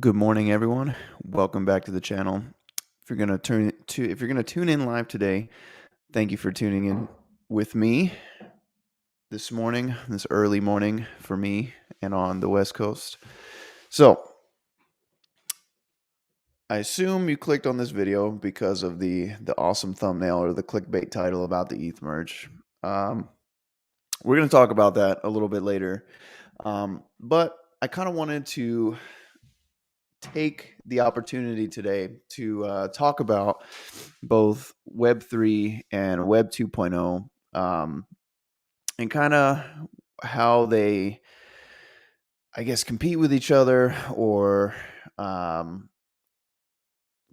Good morning, everyone. Welcome back to the channel. If you're gonna tune in live today, thank you for tuning in with me this morning, this early morning for me and on the West Coast. So I assume you clicked on this video because of the awesome thumbnail or the clickbait title about the ETH Merge. Um, we're gonna talk about that a little bit later, but I kind of wanted to take the opportunity today to talk about both Web3 and Web 2.0, and kind of how they, I guess, compete with each other or um,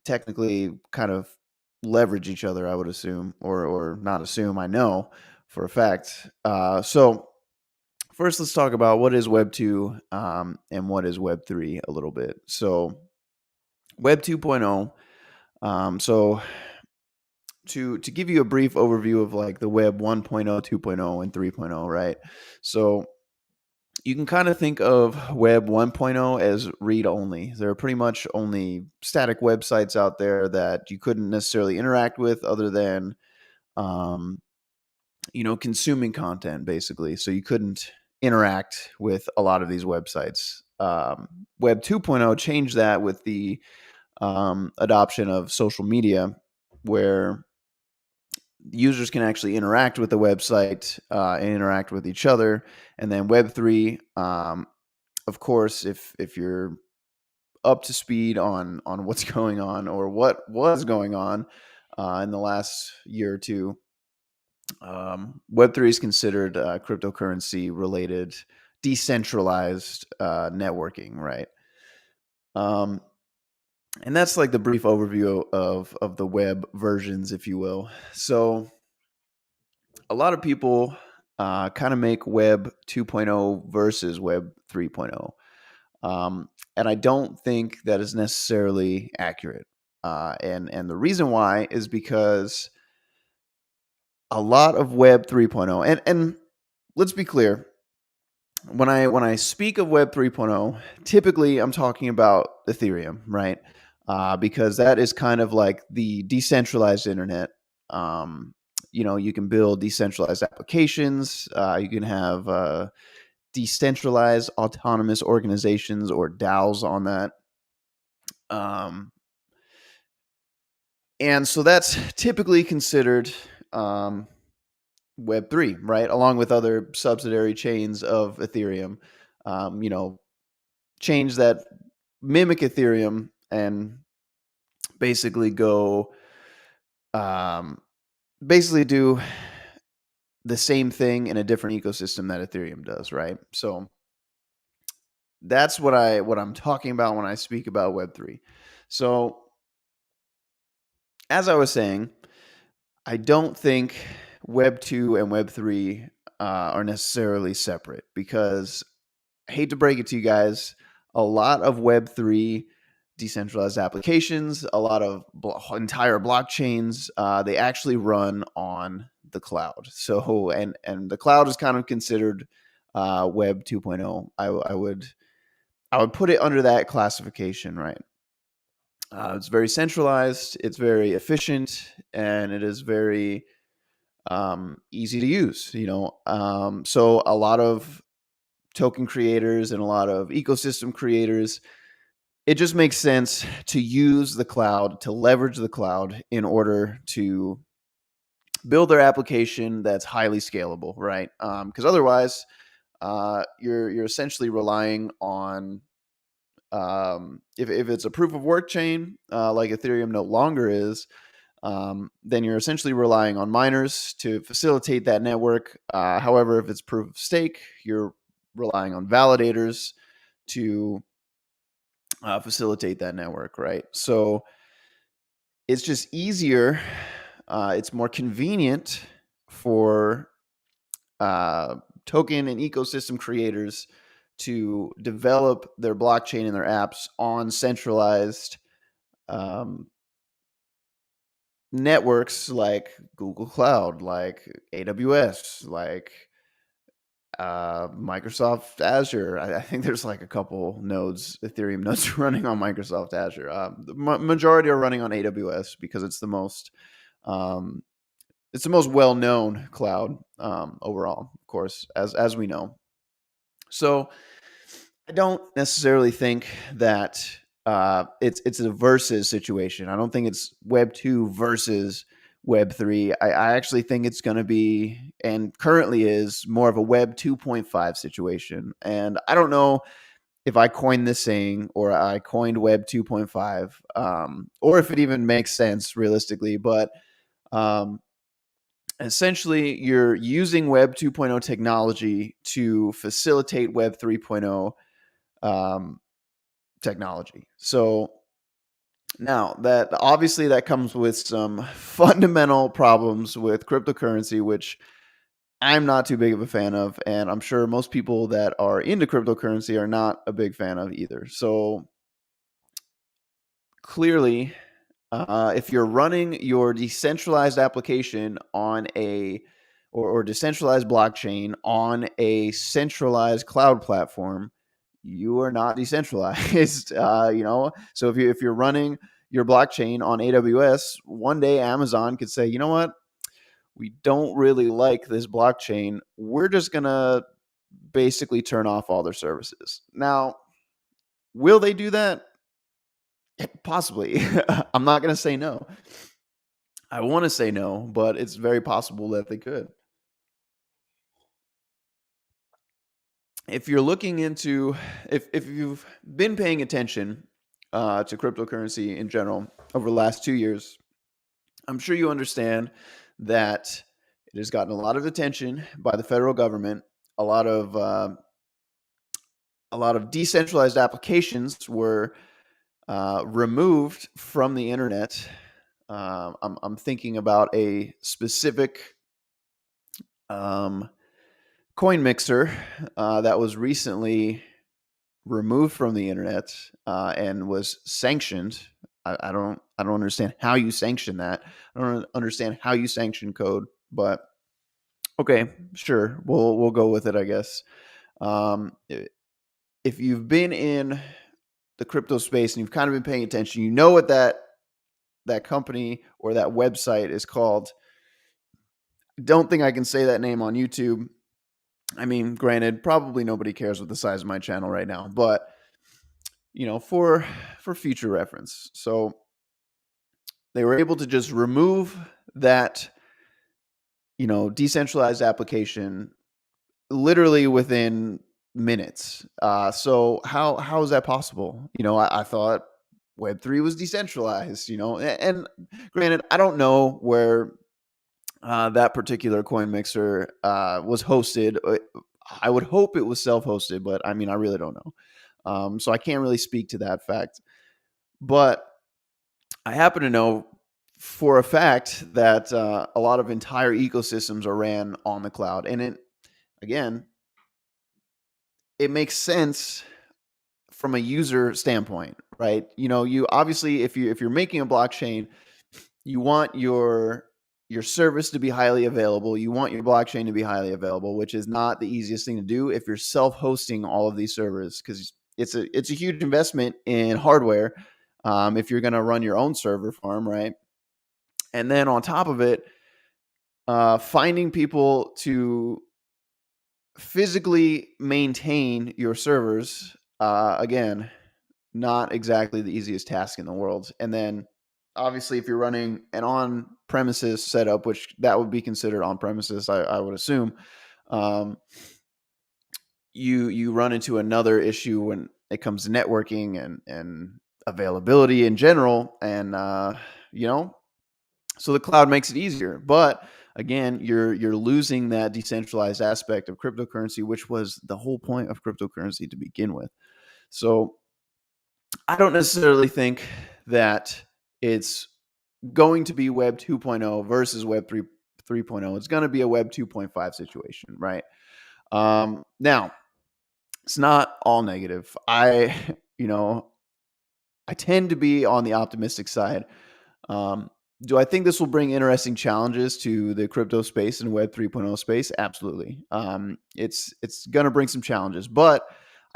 technically kind of leverage each other, I would assume, or not assume, I know for a fact. So, first, let's talk about what is Web 2 and what is Web 3 a little bit. So, Web 2.0. So to give you a brief overview of like the web 1.0, 2.0 and 3.0, right? So you can kind of think of web 1.0 as read only. There are pretty much only static websites out there that you couldn't necessarily interact with other than um, consuming content basically. So you couldn't interact with a lot of these websites. Web 2.0 changed that with the adoption of social media, where users can actually interact with the website and interact with each other. And then Web three, of course, if you're up to speed on what's going on or what was going on in the last year or two, Web three is considered cryptocurrency related, decentralized networking, right? Um, and that's like the brief overview of the web versions, if you will. So a lot of people kind of make Web 2.0 versus Web 3.0. And I don't think that is necessarily accurate. And the reason why is because a lot of Web 3.0, and let's be clear, when I speak of Web 3.0, typically I'm talking about Ethereum, right? Because that is kind of like the decentralized internet. Um, you can build decentralized applications. You can have decentralized autonomous organizations or DAOs on that. Um, and so that's typically considered um, Web 3, right? Along with other subsidiary chains of Ethereum. Um, you know, Chains that mimic Ethereum and basically go um, basically do the same thing in a different ecosystem that Ethereum does, right? So that's what I'm talking about when I speak about Web three. So as I was saying, I don't think Web two and Web three are necessarily separate because I hate to break it to you guys, a lot of Web three decentralized applications, a lot of entire blockchains, they actually run on the cloud. So and the cloud is kind of considered Web 2.0. I would put it under that classification, right? It's very centralized, it's very efficient, and it is very easy to use. So a lot of token creators and a lot of ecosystem creators, it just makes sense to use the cloud, to leverage the cloud in order to build their application that's highly scalable, right? Because otherwise, you're essentially relying on if it's a proof of work chain like Ethereum no longer is, then you're essentially relying on miners to facilitate that network. However, if it's proof of stake, you're relying on validators to facilitate that network, right? So it's just easier. It's more convenient for uh, token and ecosystem creators to develop their blockchain and their apps on centralized um, networks like Google Cloud, like AWS, like Microsoft Azure. I think there's like a couple nodes, Ethereum nodes running on Microsoft Azure. The majority are running on AWS because um, it's the most well-known cloud overall, of course, as we know. So I don't necessarily think that it's a versus situation. I don't think it's Web 2 versus Web 3. I actually think it's going to be, and currently is, more of a Web 2.5 situation. And I don't know if I coined this saying or I coined Web 2.5, or if it even makes sense realistically, but um, essentially you're using Web 2.0 technology to facilitate Web 3.0 um, technology. So now that obviously that comes with some fundamental problems with cryptocurrency, which I'm not too big of a fan of, and I'm sure most people that are into cryptocurrency are not a big fan of either. So clearly, if you're running your decentralized application on a or decentralized blockchain on a centralized cloud platform, you are not decentralized. So if you're running your blockchain on AWS, one day Amazon could say, you know what, we don't really like this blockchain. We're just gonna basically turn off all their services. Now, will they do that? Possibly. I'm not gonna say no. I want to say no, but it's very possible that they could. If you're looking into, if you've been paying attention to cryptocurrency in general over the last 2 years, I'm sure you understand that it has gotten a lot of attention by the federal government. A lot of decentralized applications were removed from the internet. I'm thinking about a specific um, coin mixer that was recently removed from the internet and was sanctioned. I don't understand how you sanction that. I don't understand how you sanction code, but okay, sure, we'll go with it, I guess. If you've been in the crypto space and you've kind of been paying attention, you know what that company or that website is called. Don't think I can say that name on YouTube. I mean, granted, probably nobody cares with the size of my channel right now, but for future reference. So they were able to just remove that, decentralized application literally within minutes. So how is that possible? I thought Web3 was decentralized. And granted, I don't know where that particular coin mixer was hosted. I would hope it was self-hosted, but I mean, I really don't know. So I can't really speak to that fact. But I happen to know for a fact that a lot of entire ecosystems are ran on the cloud, and again, it makes sense from a user standpoint, right? You obviously, if you're making a blockchain, you want your service to be highly available. You want your blockchain to be highly available, which is not the easiest thing to do if you're self-hosting all of these servers, because it's a huge investment in hardware. If you're going to run your own server farm, right? And then on top of it, finding people to physically maintain your servers, again, not exactly the easiest task in the world. And then obviously, if you're running an on-premises setup, which that would be considered on-premises, I would assume, um, you run into another issue when it comes to networking and availability in general. And you know so the cloud makes it easier, but again, you're losing that decentralized aspect of cryptocurrency, which was the whole point of cryptocurrency to begin with. So I don't necessarily think that it's going to be Web 2.0 versus Web 3.0. It's going to be a Web 2.5 situation, right? Now, it's not all negative. You know, I tend to be on the optimistic side. Do I think this will bring interesting challenges to the crypto space and Web 3.0 space? Absolutely. It's going to bring some challenges, but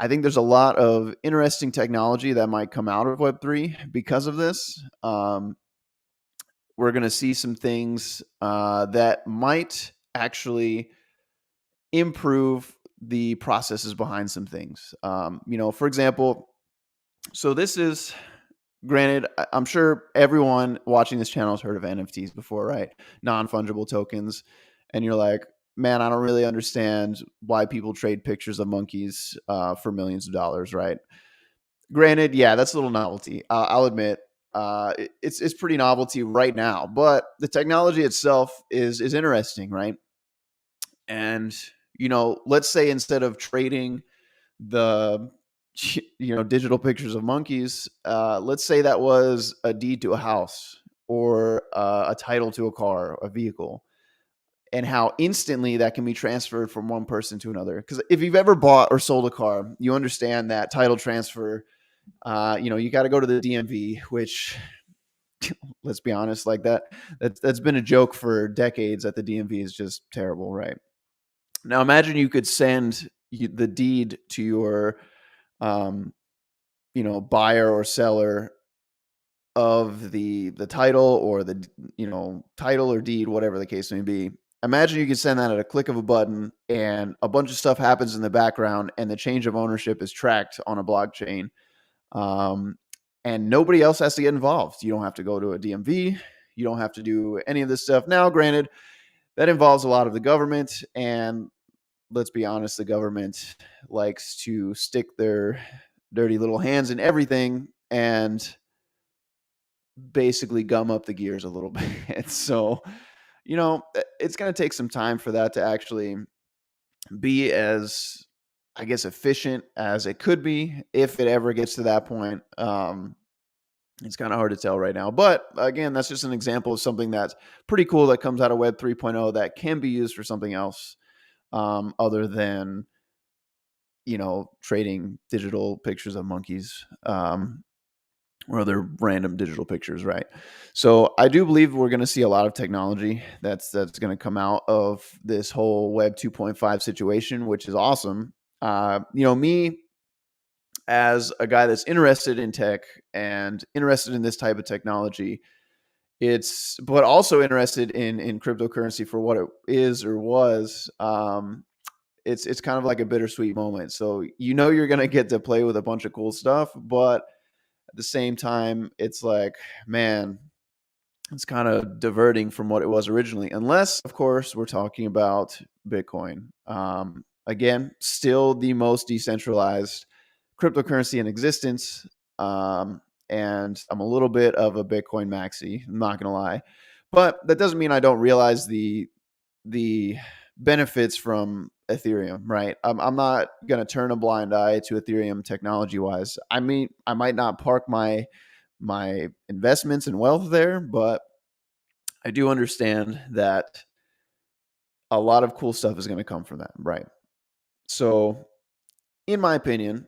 I think there's a lot of interesting technology that might come out of Web 3 because of this. We're going to see some things that might actually improve the processes behind some things. For example, so this is granted, I'm sure everyone watching this channel has heard of NFTs before, right? Non-fungible tokens. And you're like, man, I don't really understand why people trade pictures of monkeys for millions of dollars, right? Granted, yeah, that's a little novelty. I'll admit, it's pretty novelty right now, but the technology itself is interesting, right? And let's say instead of trading the digital pictures of monkeys, let's say that was a deed to a house or a title to a car, a vehicle, and how instantly that can be transferred from one person to another. Because if you've ever bought or sold a car, you understand that title transfer. You got to go to the DMV, which let's be honest, like that's been a joke for decades. That the DMV is just terrible, right? Now imagine you could send the deed to your um, buyer or seller of the title, or the title or deed, whatever the case may be. Imagine you can send that at a click of a button, and a bunch of stuff happens in the background, and the change of ownership is tracked on a blockchain, um, and nobody else has to get involved. You don't have to go to a DMV. You don't have to do any of this stuff. Now, granted, that involves a lot of the government, and let's be honest, the government likes to stick their dirty little hands in everything and basically gum up the gears a little bit. So, it's going to take some time for that to actually be as, I guess, efficient as it could be if it ever gets to that point. It's kind of hard to tell right now. But again, that's just an example of something that's pretty cool that comes out of Web 3.0 that can be used for something else other than trading digital pictures of monkeys, or other random digital pictures, right? So I do believe we're going to see a lot of technology that's going to come out of this whole Web 2.5 situation, which is awesome. Me as a guy that's interested in tech and interested in this type of technology, but also interested in cryptocurrency for what it is or was. It's kind of like a bittersweet moment. So you're gonna get to play with a bunch of cool stuff, but at the same time, it's like, man, it's kind of diverting from what it was originally. Unless, of course, we're talking about Bitcoin. Again, still the most decentralized cryptocurrency in existence. And I'm a little bit of a Bitcoin maxi. I'm not gonna lie, but that doesn't mean I don't realize the benefits from Ethereum, right? I'm not going to turn a blind eye to Ethereum technology wise. I mean, I might not park my investments and wealth there, but I do understand that a lot of cool stuff is going to come from that, right? So, in my opinion,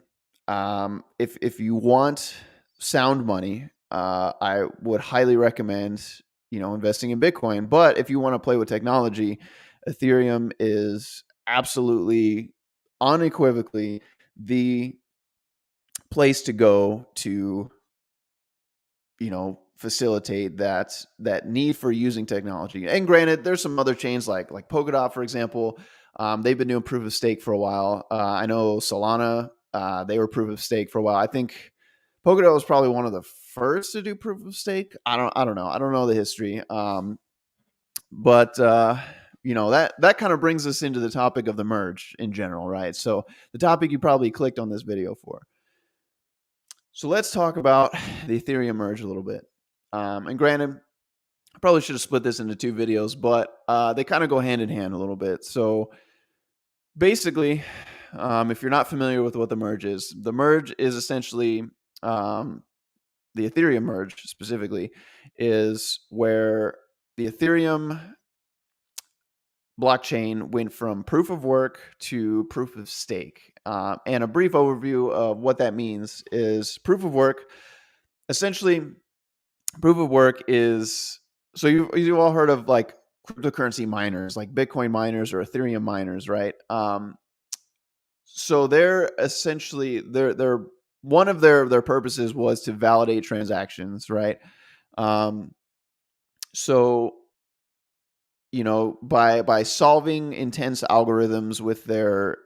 if you want sound money, I would highly recommend investing in Bitcoin. But if you want to play with technology, Ethereum is absolutely, unequivocally the place to go to facilitate that need for using technology. And granted, there's some other chains like Polkadot, for example. They've been doing proof of stake for a while. I know Solana, they were proof of stake for a while. I think Polkadot was probably one of the first to do proof of stake. I don't know. I don't know the history. But that kind of brings us into the topic of the merge in general, right? So the topic you probably clicked on this video for. So let's talk about the Ethereum merge a little bit. And granted, I probably should have split this into two videos, but they kind of go hand in hand a little bit. So basically, if you're not familiar with what the merge is essentially, the Ethereum merge specifically, is where the Ethereum blockchain went from proof of work to proof of stake. And a brief overview of what that means is essentially, proof of work is So you've all heard of like cryptocurrency miners, like Bitcoin miners or Ethereum miners, right? So they're essentially they're one of their purposes was to validate transactions, right? Um, so by solving intense algorithms with their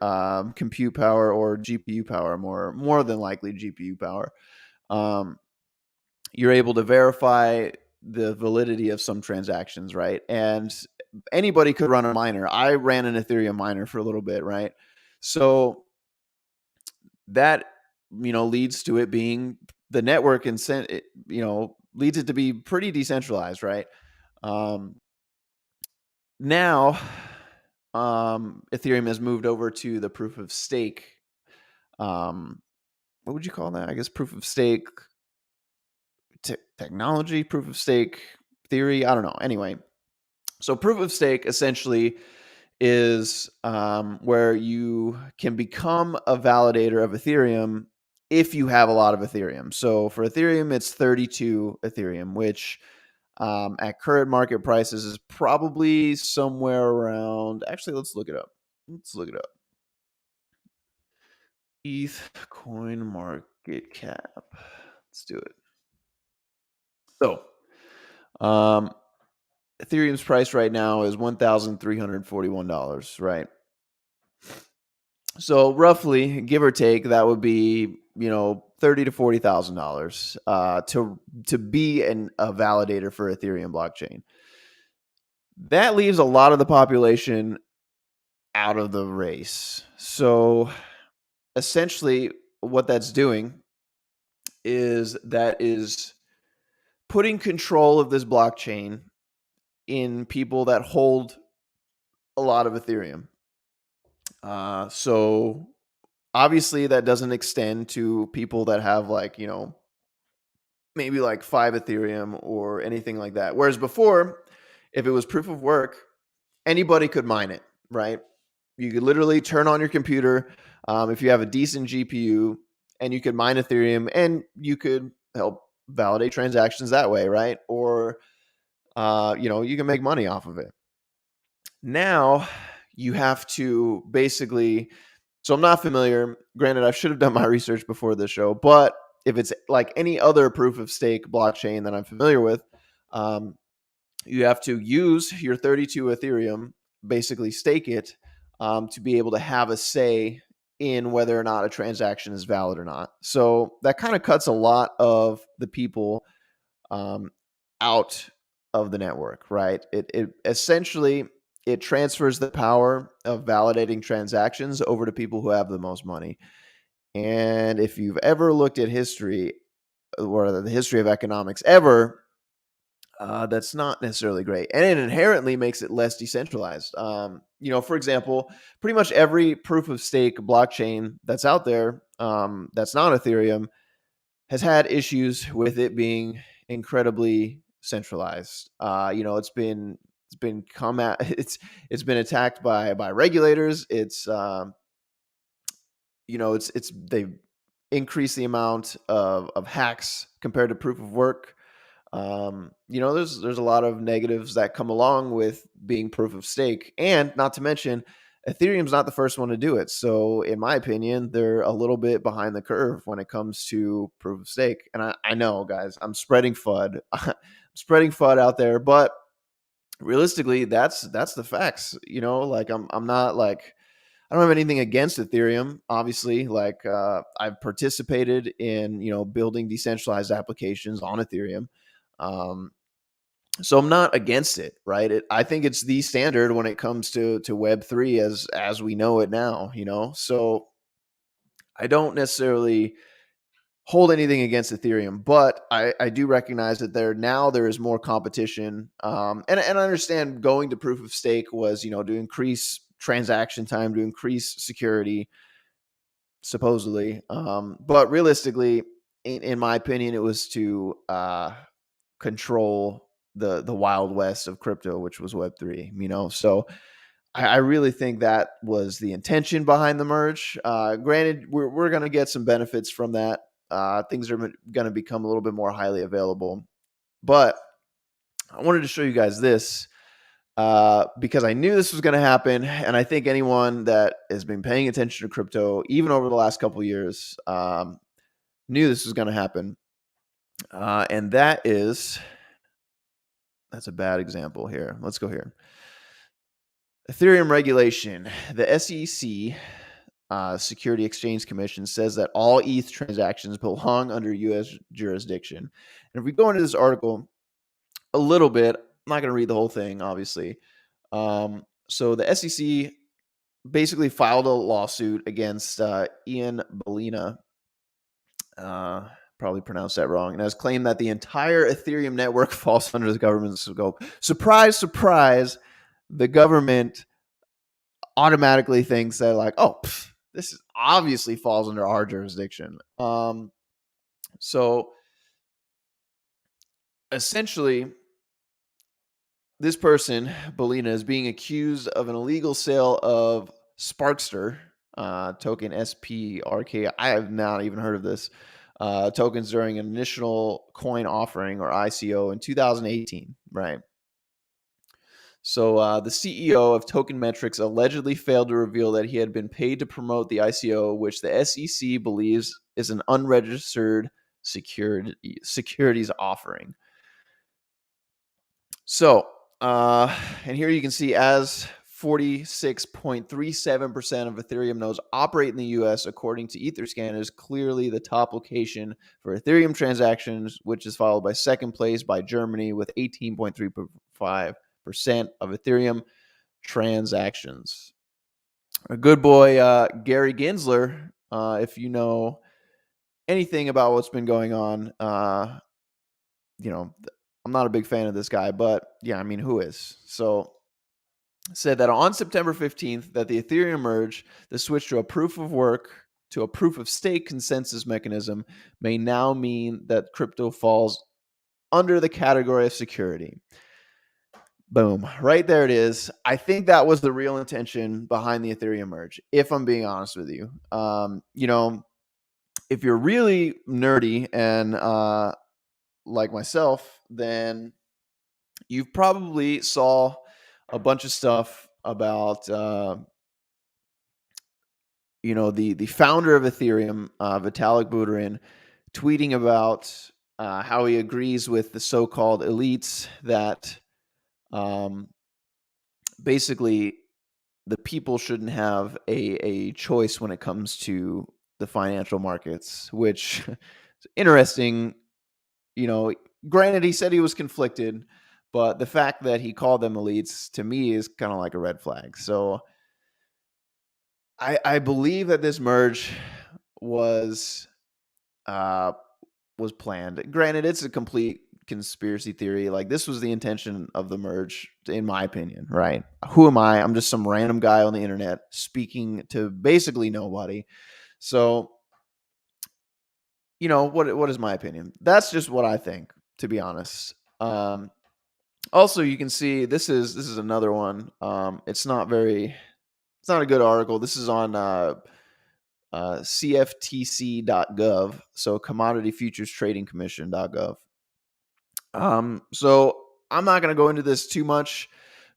compute power or GPU power, more than likely GPU power, um, you're able to verify the validity of some transactions, right? And anybody could run a miner. I ran an Ethereum miner for a little bit, right? So that leads to it being the network and leads it to be pretty decentralized, right? Um, Now, Ethereum has moved over to the proof of stake. What would you call that? I guess proof of stake technology, proof of stake theory. I don't know. Anyway, so proof of stake essentially is where you can become a validator of Ethereum if you have a lot of Ethereum. So for Ethereum, it's 32 Ethereum, which at current market prices is probably somewhere around. Actually, let's look it up. Let's look it up. ETH coin market cap. Let's do it. So, um, Ethereum's price right now is $1,341, right? So roughly, give or take, that would be $30,000 to $40,000 to be a validator for Ethereum blockchain. That leaves a lot of the population out of the race. So essentially, what that's doing is putting control of this blockchain in people that hold a lot of Ethereum. So obviously, that doesn't extend to people that have maybe like 5 Ethereum or anything like that. Whereas before, if it was proof of work, anybody could mine it, right? You could literally turn on your computer if you have a decent GPU, and you could mine Ethereum, and you could help validate transactions that way, right? Or you can make money off of it. Now you have to basically. So I'm not familiar. Granted, I should have done my research before this show, but if it's like any other proof of stake blockchain that I'm familiar with, um, you have to use your 32 Ethereum, basically stake it, to be able to have a say in whether or not a transaction is valid or not. So that kind of cuts a lot of the people um, out of the network, right? It essentially it transfers the power of validating transactions over to people who have the most money. And if you've ever looked at history or the history of economics ever, that's not necessarily great, and it inherently makes it less decentralized. For example, pretty much every proof of stake blockchain that's out there, that's not Ethereum, has had issues with it being incredibly centralized. It's been come at it's been attacked by regulators. It's they've increased the amount of hacks compared to proof of work. There's a lot of negatives that come along with being proof of stake, and not to mention, Ethereum's not the first one to do it. So, in my opinion, they're a little bit behind the curve when it comes to proof of stake. And I know, guys, I'm spreading FUD, I'm spreading FUD out there, but realistically, that's the facts. Like I'm not like I don't have anything against Ethereum. Obviously, like I've participated in building decentralized applications on Ethereum. Um, so I'm not against it, right? I think it's the standard when it comes to Web3 as we know it now. So I don't necessarily hold anything against Ethereum, but I do recognize that there is more competition. And I understand going to proof of stake was to increase transaction time, to increase security, supposedly. But realistically, in my opinion, it was to control the wild west of crypto, which was Web3. So I really think that was the intention behind the merge. Granted, we're going to get some benefits from that. Things are going to become a little bit more highly available, but I wanted to show you guys this because I knew this was going to happen, and I think anyone that has been paying attention to crypto, even over the last couple of years, knew this was going to happen. And that's a bad example here. Let's go here. Ethereum regulation. The SEC, Security Exchange Commission, says that all ETH transactions belong under U.S. jurisdiction. And if we go into this article a little bit, I'm not going to read the whole thing, obviously. So the SEC basically filed a lawsuit against Ian Bellina, probably pronounced that wrong, and has claimed that the entire Ethereum network falls under the government's scope. Surprise, surprise, the government automatically thinks that, like, oh, this obviously falls under our jurisdiction. So essentially, this person, Bellina, is being accused of an illegal sale of Sparkster, token SPRK. I have not even heard of this. Tokens during an initial coin offering, or ICO, in 2018, right? So the CEO of Token Metrics allegedly failed to reveal that he had been paid to promote the ICO, which the SEC believes is an unregistered securities offering. So, and here you can see, as 46.37% of Ethereum nodes operate in the US, according to Etherscan, is clearly the top location for Ethereum transactions, which is followed by second place by Germany with 18.35% of Ethereum transactions. A good boy, Gary Gensler, if you know anything about what's been going on, I'm not a big fan of this guy, but yeah, I mean, who is? So said that on September 15th that the Ethereum merge, the switch to a proof of work to a proof of stake consensus mechanism, may now mean that crypto falls under the category of security. Boom. Right there it is. I think that was the real intention behind the Ethereum merge, if I'm being honest with you. If you're really nerdy and like myself, then you probably saw a bunch of stuff about the founder of Ethereum, Vitalik Buterin, tweeting about how he agrees with the so-called elites that basically the people shouldn't have a choice when it comes to the financial markets, which is interesting. Granted, he said he was conflicted, but the fact that he called them elites, to me, is kind of like a red flag. So I believe that this merge was planned. Granted, it's a complete conspiracy theory. Like, this was the intention of the merge, in my opinion, right? Who am I? I'm just some random guy on the internet speaking to basically nobody. So, what is my opinion? That's just what I think, to be honest. Also, you can see this is another one. It's not a good article. This is on CFTC.gov, so Commodity Futures Trading Commission.gov. So I'm not going to go into this too much,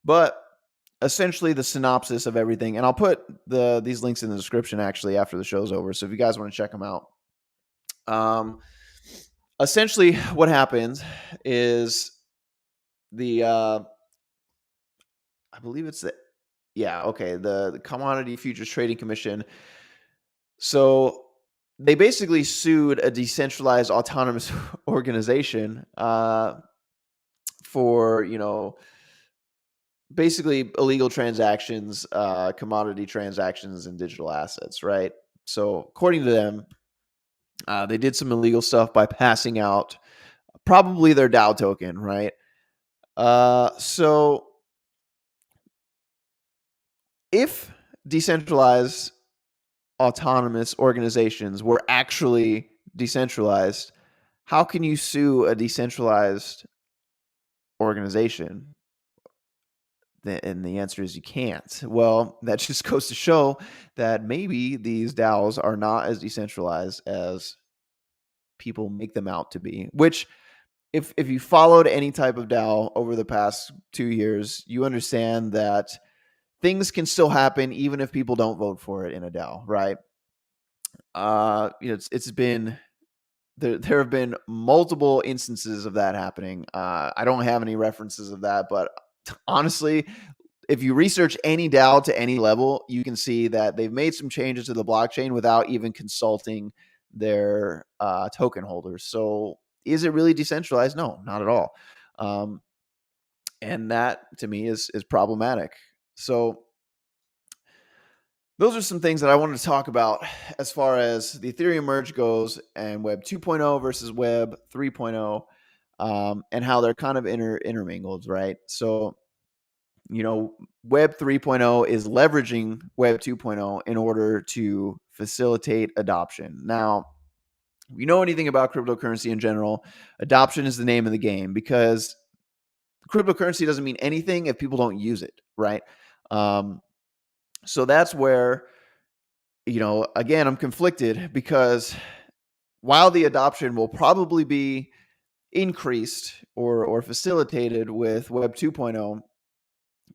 but essentially the synopsis of everything, and I'll put these links in the description actually after the show's over, so if you guys want to check them out. Essentially what happens is I believe it's the Commodity Futures Trading Commission. So they basically sued a decentralized autonomous organization for, basically illegal transactions, commodity transactions, and digital assets, right? So according to them, they did some illegal stuff by passing out probably their DAO token, right? So if decentralized autonomous organizations were actually decentralized, how can you sue a decentralized organization? And the answer is you can't. Well, that just goes to show that maybe these DAOs are not as decentralized as people make them out to be, which if you followed any type of DAO over the past 2 years, you understand that things can still happen even if people don't vote for it in a DAO, right? It's been there have been multiple instances of that happening. I don't have any references of that, but honestly, if you research any DAO to any level, you can see that they've made some changes to the blockchain without even consulting their token holders. So, is it really decentralized? No, not at all. Um, and that to me is problematic. So, those are some things that I wanted to talk about as far as the Ethereum merge goes and Web 2.0 versus Web 3.0, and how they're kind of intermingled, right? So, Web 3.0 is leveraging Web 2.0 in order to facilitate adoption. Now, if you know anything about cryptocurrency in general, adoption is the name of the game because cryptocurrency doesn't mean anything if people don't use it, right? Um, so that's where, again, I'm conflicted because while the adoption will probably be increased or facilitated with Web 2.0,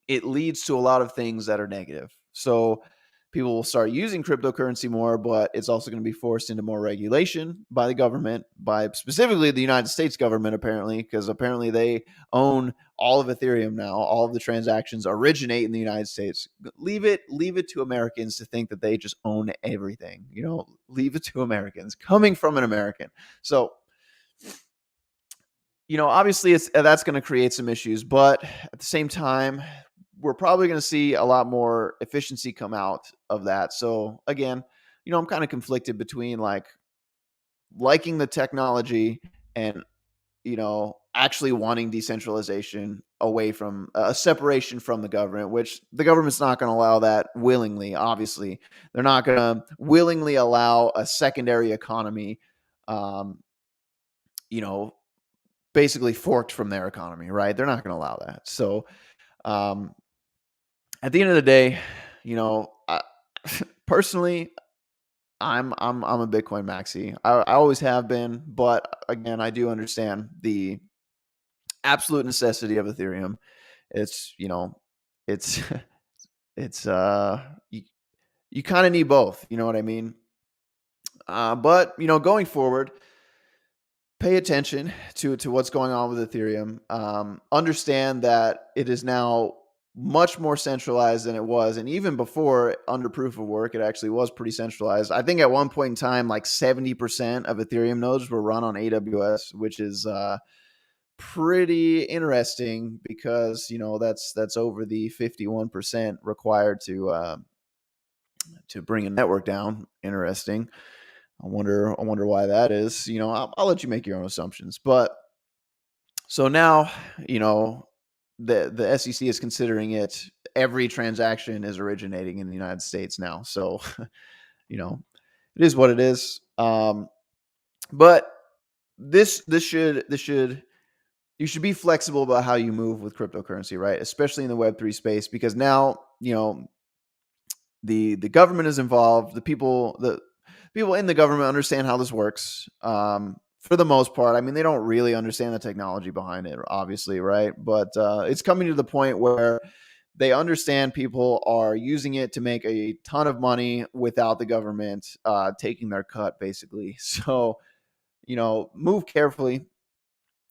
it leads to a lot of things that are negative. So people will start using cryptocurrency more, but it's also going to be forced into more regulation by the government, by specifically the United States government, apparently, because apparently they own all of Ethereum now. All of the transactions originate in the United States. Leave it to Americans to think that they just own everything. Leave it to Americans coming from an American. So obviously that's going to create some issues, but at the same time, we're probably going to see a lot more efficiency come out of that. So again, I'm kind of conflicted between liking the technology and actually wanting decentralization away from a separation from the government, which the government's not going to allow that willingly. Obviously, they're not going to willingly allow a secondary economy, um, you know, basically forked from their economy, right? They're not going to allow that. So, um, at the end of the day, personally, I'm a Bitcoin maxi. I always have been, but again, I do understand the absolute necessity of Ethereum. It's it's it's you kind of need both. You know what I mean? But going forward, pay attention to what's going on with Ethereum. Understand that it is now much more centralized than it was, and even before under proof of work, it actually was pretty centralized. I think at one point in time, like 70% of Ethereum nodes were run on AWS, which is pretty interesting because that's over the 51% required to bring a network down. Interesting. I wonder why that is. I'll let you make your own assumptions. But so now, the SEC is considering it. Every transaction is originating in the United States now. So, you know, it is what it is. But this should you should be flexible about how you move with cryptocurrency, right? Especially in the Web3 space, because now the government is involved. The people in the government understand how this works. For the most part, I mean, they don't really understand the technology behind it, obviously, right? But it's coming to the point where they understand people are using it to make a ton of money without the government taking their cut, basically. So, move carefully.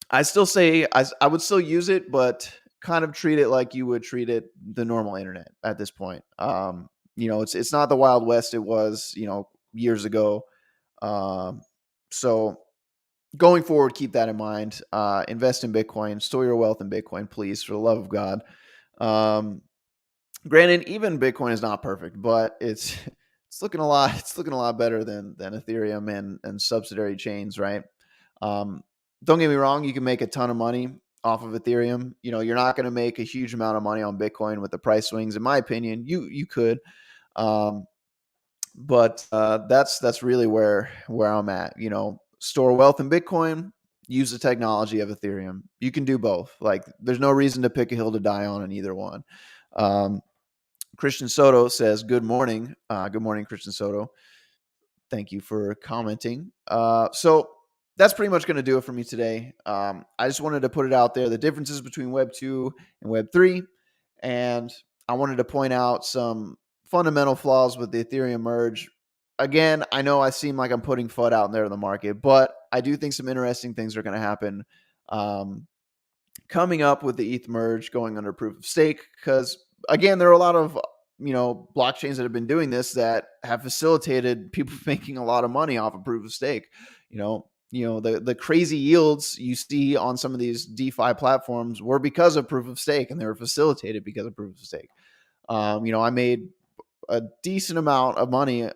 I still say I would still use it, but kind of treat it like you would treat it the normal internet at this point. It's not the Wild West it was, years ago. Um, so going forward, keep that in mind. Invest in Bitcoin, store your wealth in Bitcoin, please, for the love of God. Um, Granted, even Bitcoin is not perfect, but it's looking a lot. It's looking a lot better than Ethereum and subsidiary chains, right? Um, don't get me wrong, you can make a ton of money off of Ethereum. You're not going to make a huge amount of money on Bitcoin with the price swings. In my opinion, you could, um, but that's really where I'm at. Store wealth in Bitcoin, use the technology of Ethereum. You can do both. Like, there's no reason to pick a hill to die on in either one. Um, Christian Soto says, "Good morning." Good morning, Christian Soto. Thank you for commenting. So that's pretty much going to do it for me today. I just wanted to put it out there, the differences between Web 2 and Web 3. And I wanted to point out some fundamental flaws with the Ethereum merge. Again, I know I seem like I'm putting FUD out there in the market, but I do think some interesting things are going to happen coming up with the ETH merge going under proof of stake. Because again, there are a lot of blockchains that have been doing this that have facilitated people making a lot of money off of proof of stake. The crazy yields you see on some of these DeFi platforms were because of proof of stake, and they were facilitated because of proof of stake. I made a decent amount of money,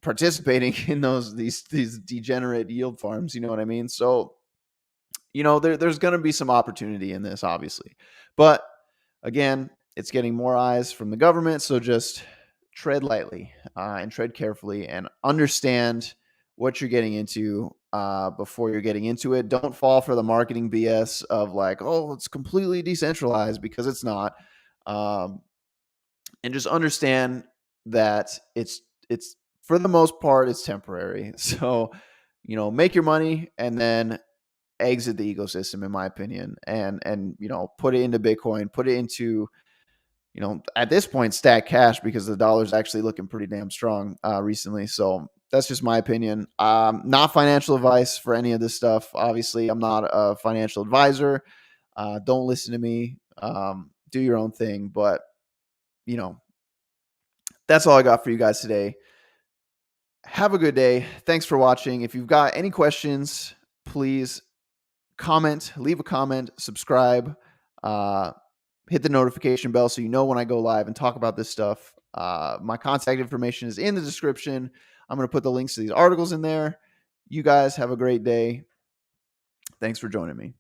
participating in these degenerate yield farms. You know what I mean? So, there's going to be some opportunity in this, obviously, but again, it's getting more eyes from the government. So just tread lightly and tread carefully and understand what you're getting into before you're getting into it. Don't fall for the marketing BS of like, oh, it's completely decentralized, because it's not. And just understand that it's for the most part, it's temporary. So, make your money and then exit the ecosystem, in my opinion, and put it into Bitcoin, put it into at this point, stack cash, because the dollar's actually looking pretty damn strong recently. So that's just my opinion. Not financial advice for any of this stuff. Obviously, I'm not a financial advisor. Don't listen to me. Do your own thing. But, that's all I got for you guys today. Have a good day. Thanks for watching. If you've got any questions, please comment, leave a comment, subscribe, hit the notification bell so you know when I go live and talk about this stuff. My contact information is in the description. I'm going to put the links to these articles in there. You guys have a great day. Thanks for joining me.